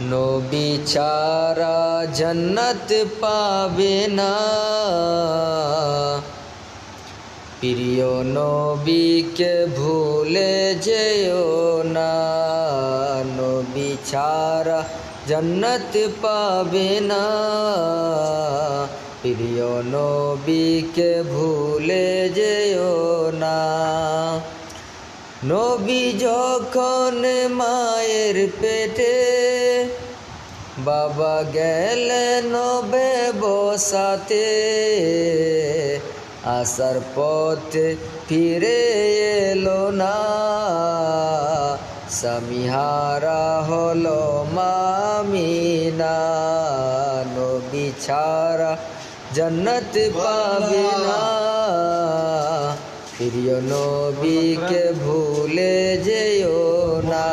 নবী ছাড়া জান্নাত পাবে না, প্রিয় নবীকে ভুলে যেও না। নবী ছাড়া জান্নাত পাবে না, প্রিয় নবীকে ভুলে যেও না। নবী যখন মায়ের পেটে, বাবা গেলেন ব্যবসাতে, আসার পথে ফিরে এলো না, স্বামীহারা হলো মামিনা। নবী ছাড়া জান্নাত পাবে না, প্রিয় নবীকে ভুলে যেও না।